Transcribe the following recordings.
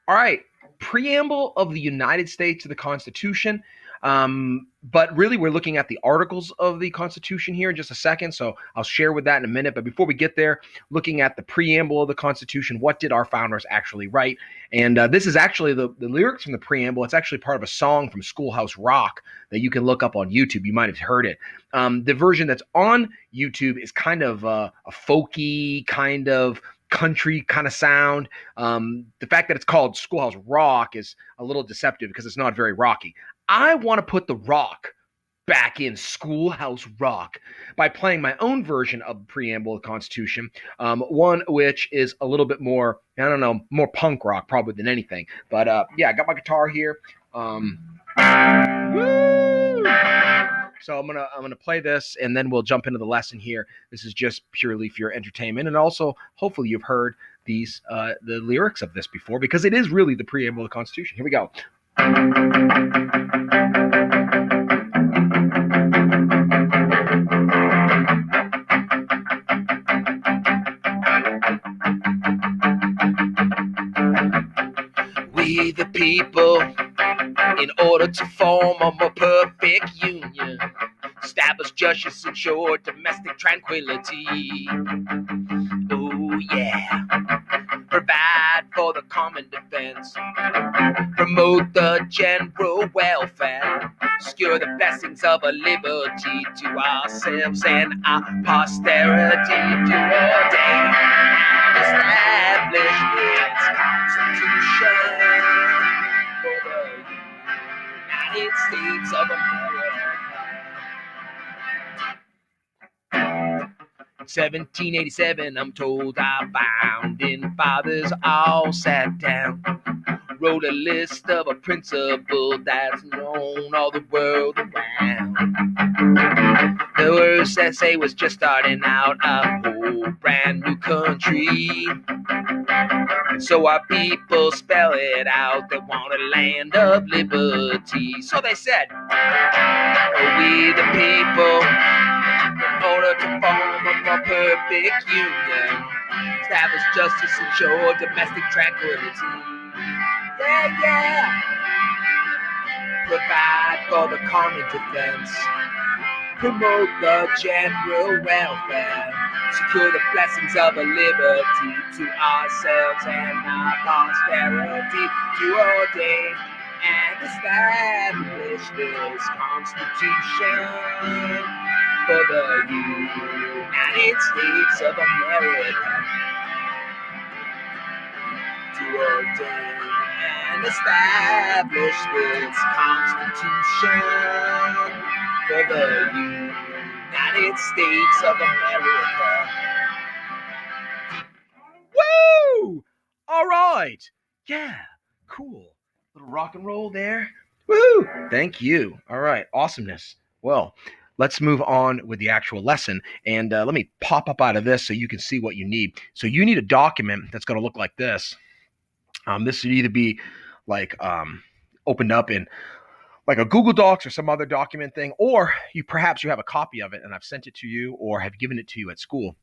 All right. Preamble of the United States to the Constitution. But really, we're looking at the articles of the Constitution here in just a second. So I'll share with that in a minute. But before we get there, looking at the preamble of the Constitution, what did our founders actually write? And this is actually the lyrics from the preamble. It's actually part of a song from Schoolhouse Rock that you can look up on YouTube. You might have heard it. The version that's on YouTube is kind of a folky, kind of country kind of sound. The fact that it's called Schoolhouse Rock is a little deceptive because it's not very rocky. I want to put the rock back in Schoolhouse Rock by playing my own version of the preamble of the Constitution, one which is a little bit more, I don't know, more punk rock probably than anything. But yeah, I got my guitar here. Woo! So I'm gonna play this, and then we'll jump into the lesson here. This is just purely for your entertainment, and also hopefully you've heard these the lyrics of this before, because it is really the preamble of the Constitution. Here we go. We the people, in order to form a more perfect union, establish justice, ensure domestic tranquility. Oh yeah. Provide for the common defense, promote the general welfare, secure the blessings of a liberty to ourselves and our posterity, to ordain and establish its constitution for the United States of America. 1787, I'm told our founding fathers all sat down, wrote a list of a principle that's known all the world around. The worst essay was just starting out a whole brand new country. And so our people spell it out, they want a land of liberty. So they said, oh, we the people, in order to form a more perfect union, establish justice, ensure domestic tranquility. Yeah, yeah. Provide for the common defense, promote the general welfare, secure the blessings of a liberty to ourselves and our posterity, to ordain and establish this Constitution for the United States of America, to ordain and establish this Constitution for the United States of America. Woo! All right. Yeah, cool. Little rock and roll there. Woo! Thank you. All right, awesomeness. Well, let's move on with the actual lesson. And let me pop up out of this so you can see what you need. So you need a document that's going to look like this. This would either be like opened up in like a Google Docs or some other document thing, or perhaps you have a copy of it and I've sent it to you or have given it to you at school.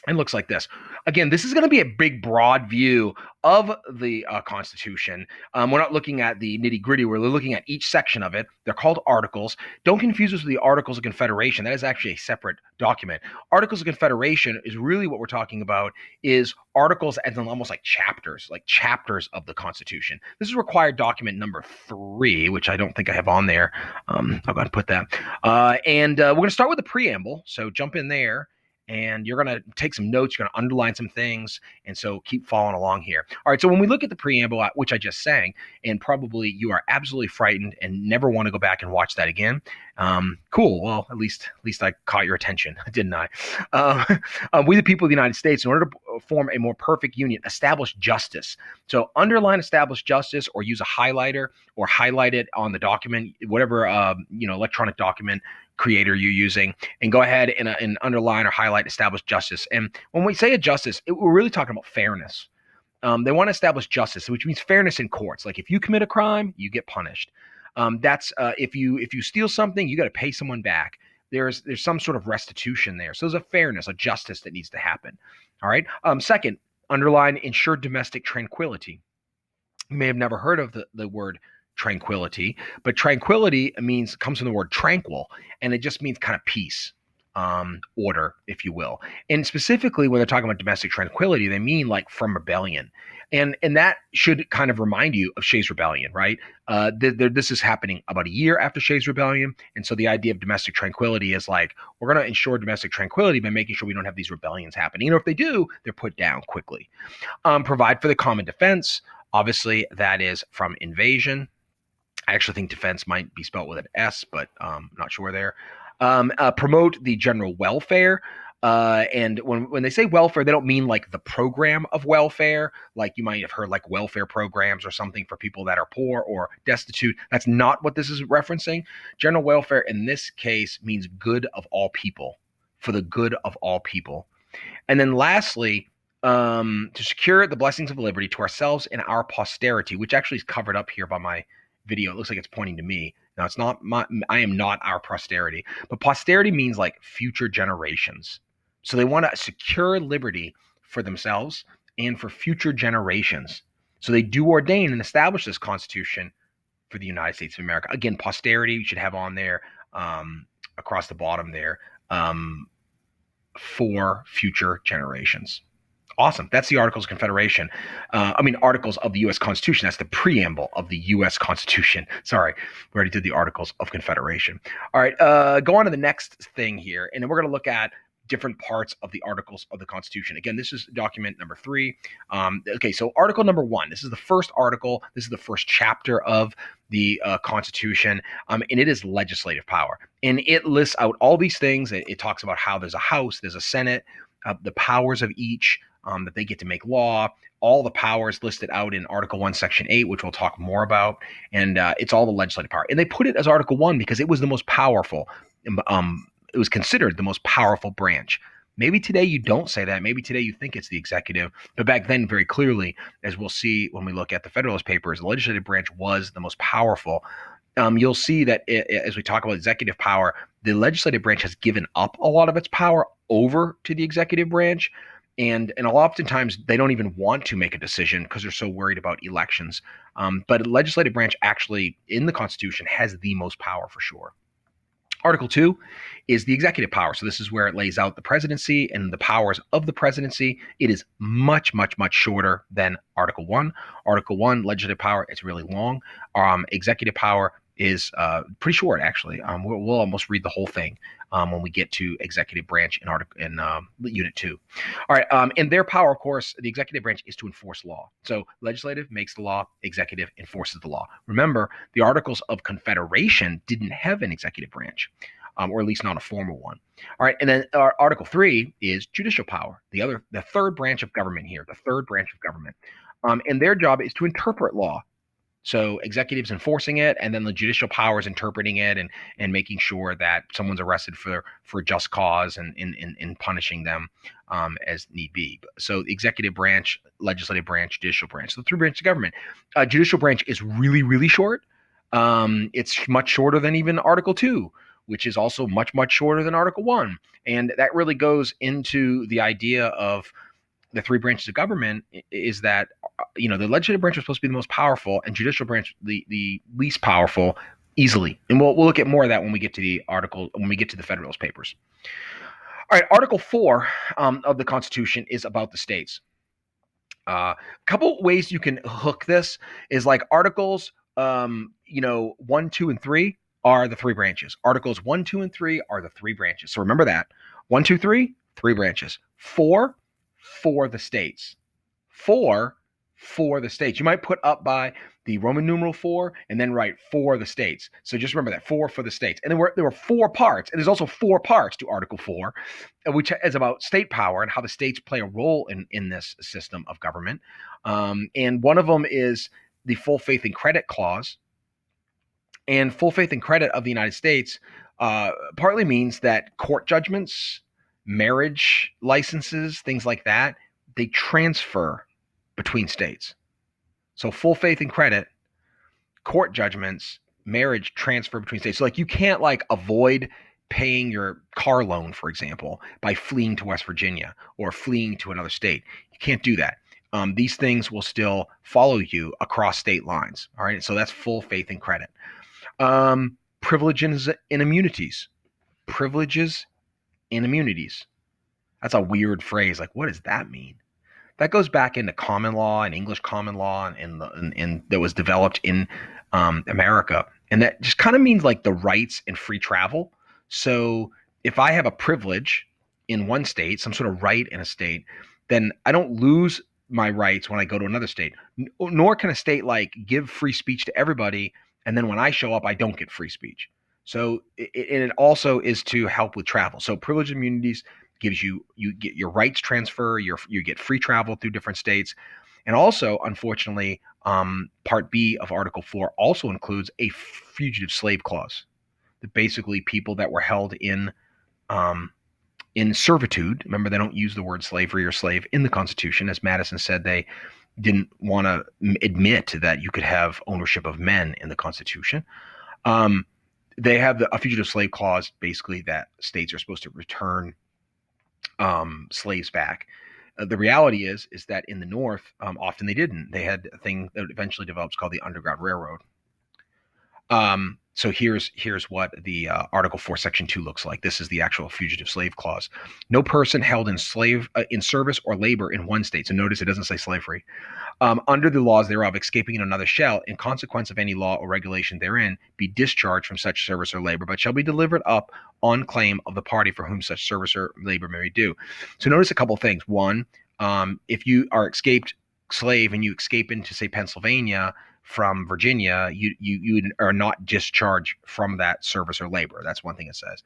It looks like this. Again, this is going to be a big, broad view of the Constitution. We're not looking at the nitty gritty. We're looking at each section of it. They're called articles. Don't confuse us with the Articles of Confederation. That is actually a separate document. Articles of Confederation is really what we're talking about is articles as in almost like chapters of the Constitution. This is required document number 3, which I don't think I have on there. I'm going to put that. And we're going to start with the preamble. So jump in there. And you're going to take some notes, you're going to underline some things, and so keep following along here. All right, so when we look at the preamble, which I just sang, and probably you are absolutely frightened and never want to go back and watch that again, cool. Well, at least I caught your attention, didn't I? We the people of the United States, in order to form a more perfect union, establish justice. So underline establish justice, or use a highlighter, or highlight it on the document, whatever electronic document creator you're using, and go ahead and underline or highlight establish justice. And when we say a justice, we're really talking about fairness. They want to establish justice, which means fairness in courts. Like if you commit a crime, you get punished. That's if you steal something, you got to pay someone back. There's some sort of restitution there. So there's a fairness, a justice that needs to happen. All right. Second, underline ensure domestic tranquility. You may have never heard of the word tranquility, but tranquility comes from the word tranquil, and it just means kind of peace, order, if you will. And specifically, when they're talking about domestic tranquility, they mean like from rebellion. And that should kind of remind you of Shays' Rebellion, right? This is happening about a year after Shays' Rebellion. And so the idea of domestic tranquility is like, we're going to ensure domestic tranquility by making sure we don't have these rebellions happening. If they do, they're put down quickly. Provide for the common defense. Obviously, that is from invasion. I actually think defense might be spelled with an S, but I'm not sure there. Promote the general welfare. And when they say welfare, they don't mean like the program of welfare, like you might have heard like welfare programs or something for people that are poor or destitute. That's not what this is referencing. General welfare in this case means good of all people, for the good of all people. And then lastly, to secure the blessings of liberty to ourselves and our posterity, which actually is covered up here by my video. It looks like it's pointing to me. Now, it's not I am not our posterity, but posterity means like future generations. So they want to secure liberty for themselves and for future generations. So they do ordain and establish this Constitution for the United States of America. Again, posterity you should have on there, across the bottom there. For future generations. Awesome. That's the Articles of Confederation. Articles of the U.S. Constitution. That's the preamble of the U.S. Constitution. Sorry, we already did the Articles of Confederation. All right, go on to the next thing here, and then we're going to look at different parts of the Articles of the Constitution. Again, this is document number 3. Okay, so Article number 1. This is the first article. This is the first chapter of the Constitution, and it is legislative power. And it lists out all these things. It talks about how there's a House, there's a Senate, the powers of each, that they get to make law, all the powers listed out in Article 1, Section 8, which we'll talk more about. And it's all the legislative power. And they put it as Article 1 because it was the most powerful. It was considered the most powerful branch. Maybe today you don't say that. Maybe today you think it's the executive. But back then, very clearly, as we'll see when we look at the Federalist Papers, the legislative branch was the most powerful. You'll see that as we talk about executive power, the legislative branch has given up a lot of its power over to the executive branch. And oftentimes they don't even want to make a decision because they're so worried about elections. But the legislative branch actually in the Constitution has the most power for sure. Article 2 is the executive power. So this is where it lays out the presidency and the powers of the presidency. It is much, much, much shorter than Article 1. Article 1, legislative power, it's really long. Executive power is pretty short, actually. We'll almost read the whole thing when we get to executive branch in Unit 2. All right, and their power, of course, the executive branch is to enforce law. So legislative makes the law, executive enforces the law. Remember, the Articles of Confederation didn't have an executive branch, or at least not a formal one. All right, and then Article 3 is judicial power, the third branch of government here, the third branch of government. And their job is to interpret law. So executives enforcing it, and then the judicial powers interpreting it and making sure that someone's arrested for a just cause and in punishing them as need be. So executive branch, legislative branch, judicial branch. So the 3 branches of government. Judicial branch is really, really short. It's much shorter than even Article 2, which is also much, much shorter than Article 1. And that really goes into the idea of the 3 branches of government is that, the legislative branch was supposed to be the most powerful and judicial branch the least powerful easily. And we'll look at more of that when we get to the article, when we get to the Federalist Papers. All right, Article 4 of the Constitution is about the states. A couple ways you can hook this is like Articles 1, 2, and 3 are the 3 branches. Articles 1, 2, and 3 are the 3 branches. So remember that. 1, 2, 3, 3 branches. 4 for the states. 4 for the states. You might put up by the Roman numeral 4 and then write for the states. So just remember that 4 for the states. And then there were 4 parts. And there's also 4 parts to Article 4, which is about state power and how the states play a role in this system of government. And one of them is the full faith and credit clause. And full faith and credit of the United States partly means that court judgments, marriage licenses, things like that, they transfer between states. So full faith and credit, court judgments, marriage transfer between states. So like you can't like avoid paying your car loan, for example, by fleeing to West Virginia or fleeing to another state. You can't do that. these things will still follow you across state lines. All right. So that's full faith and credit. Privileges and immunities. Privileges and immunities. That's a weird phrase. Like, what does that mean? That goes back into common law and English common law and that was developed in America. And that just kind of means like the rights and free travel. So if I have a privilege in one state, some sort of right in a state, then I don't lose my rights when I go to another state. Nor can a state like give free speech to everybody, and then when I show up, I don't get free speech. So it also is to help with travel. So privilege immunities gives you get your rights transfer, you get free travel through different states, and also, unfortunately, Part B of Article 4 also includes a fugitive slave clause. That basically people that were held um, in servitude. Remember, they don't use the word slavery or slave in the Constitution, as Madison said they didn't want to admit that you could have ownership of men in the Constitution. Um, they have a fugitive slave clause, basically that states are supposed to return slaves back. The reality is that in the North, often they didn't. They had a thing that eventually develops called the Underground Railroad. So here's what the Article 4, Section 2 looks like. This is the actual fugitive slave clause. No person held in service or labor in one state. So notice it doesn't say slavery. Under the laws thereof, escaping in another shall, in consequence of any law or regulation therein, be discharged from such service or labor, but shall be delivered up on claim of the party for whom such service or labor may be due. So notice a couple of things. One, if you are escaped slave and you escape into, say, Pennsylvania from Virginia, you are not discharged from that service or labor. That's one thing it says.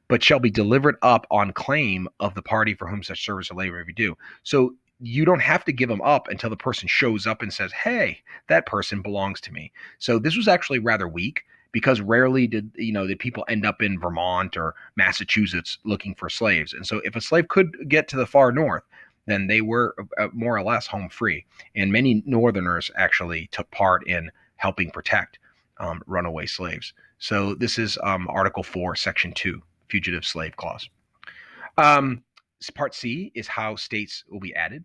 But shall be delivered up on claim of the party for whom such service or labor may be due. So you don't have to give them up until the person shows up and says, hey, that person belongs to me. So this was actually rather weak because rarely did people end up in Vermont or Massachusetts looking for slaves. And so if a slave could get to the far north, then they were more or less home free. And many Northerners actually took part in helping protect runaway slaves. So this is Article 4, Section 2, Fugitive Slave Clause. Part C is how states will be added.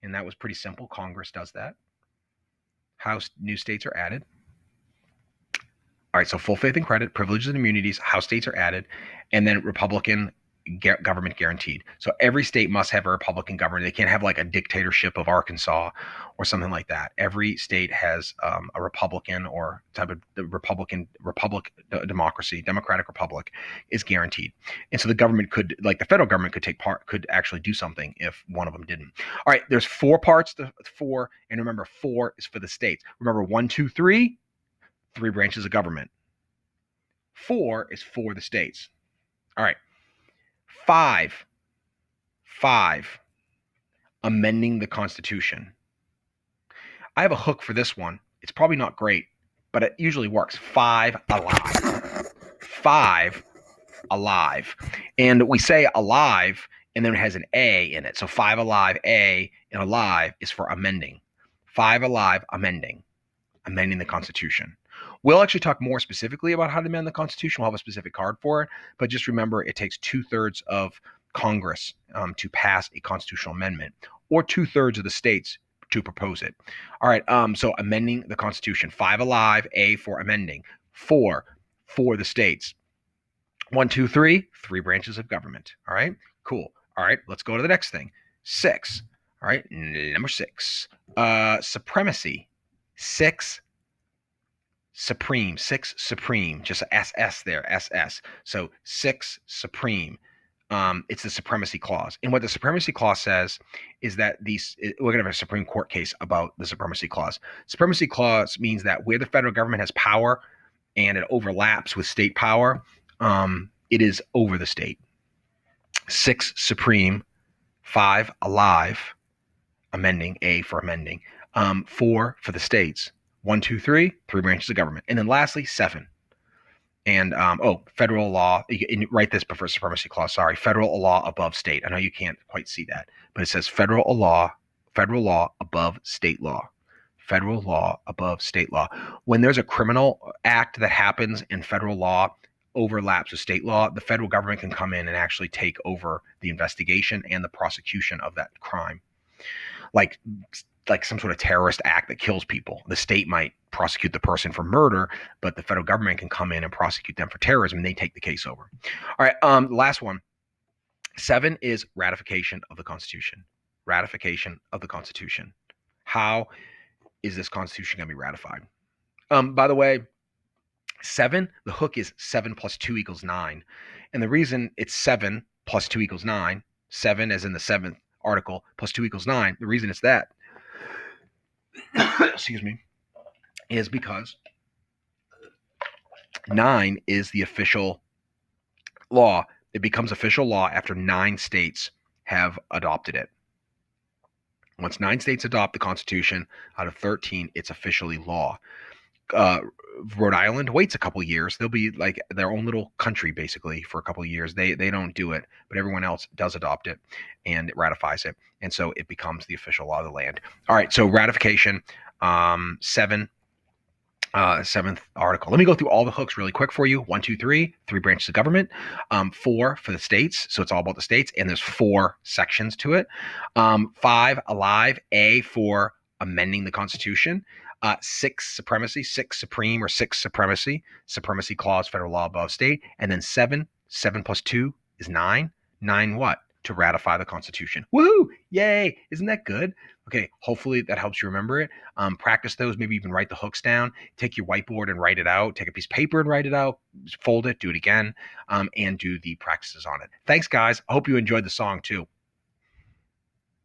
And that was pretty simple. Congress does that. How new states are added. All right, so full faith and credit, privileges and immunities, how states are added, and then Republican government guaranteed. So every state must have a Republican government. They can't have like a dictatorship of Arkansas or something like that. Every state has a Republican or type of Democratic Republic is guaranteed. And so the government could, like the federal government could take part, could actually do something if one of them didn't. All right, there's 4 parts to 4, and remember 4 is for the states. Remember 1, 2, 3, 3 branches of government. 4 is for the states. All right. 5, amending the Constitution. I have a hook for this one. It's probably not great, but it usually works. 5 alive. 5 alive. And we say alive, and then it has an A in it. So 5 alive, A, and alive is for amending. 5 alive, amending the Constitution. We'll actually talk more specifically about how to amend the Constitution. We'll have a specific card for it, but just remember it takes 2/3 of Congress to pass a constitutional amendment, or 2/3 of the states to propose it. All right, so amending the Constitution. 5 alive, A for amending. 4 for the states. 1, 2, 3, 3 branches of government. All right, cool. All right, let's go to the next thing. 6. All right, number 6. Supremacy. 6 supreme, 6 supreme, just SS there, SS. So 6 supreme. It's the Supremacy Clause. And what the Supremacy Clause says is that we're going to have a Supreme Court case about the Supremacy Clause. Supremacy Clause means that where the federal government has power and it overlaps with state power, it is over the state. 6 supreme, 5 alive, amending, A for amending, 4 for the states. 1, 2, 3, 3 branches of government. And then lastly, 7. And federal law, you can write this before Supremacy Clause, sorry, federal law above state. I know you can't quite see that, but it says federal law above state law. Federal law above state law. When there's a criminal act that happens and federal law overlaps with state law, the federal government can come in and actually take over the investigation and the prosecution of that crime. like some sort of terrorist act that kills people. The state might prosecute the person for murder, but the federal government can come in and prosecute them for terrorism, and they take the case over. All right, last one. 7 is ratification of the Constitution. Ratification of the Constitution. How is this Constitution going to be ratified? By the way, 7, the hook is 7 plus 2 equals 9. And the reason it's 7 plus 2 equals 9, 7 as in the 7th article plus 2 equals 9, the reason it's that, excuse me, is because 9 is the official law. It becomes official law after 9 states have adopted it. Once 9 states adopt the Constitution out of 13, it's officially law. Rhode Island waits a couple years. They'll be like their own little country basically for a couple of years. They don't do it, but everyone else does adopt it and it ratifies it, and so it becomes the official law of the land. All right, so ratification, 7. 7th article. Let me go through all the hooks really quick for you. 1, 2, 3, 3 branches of government. 4 for the states. So it's all about the states, and there's 4 sections to it. 5, alive. A for amending the Constitution. 6, supremacy. 6, supreme or 6, supremacy. Supremacy clause, federal law above state. And then 7. 7 plus 2 is 9. 9 what? To ratify the Constitution. Woohoo! Yay! Isn't that good? Okay, hopefully that helps you remember it. Practice those, maybe even write the hooks down. Take your whiteboard and write it out. Take a piece of paper and write it out. Fold it, do it again, and do the practices on it. Thanks, guys. I hope you enjoyed the song too.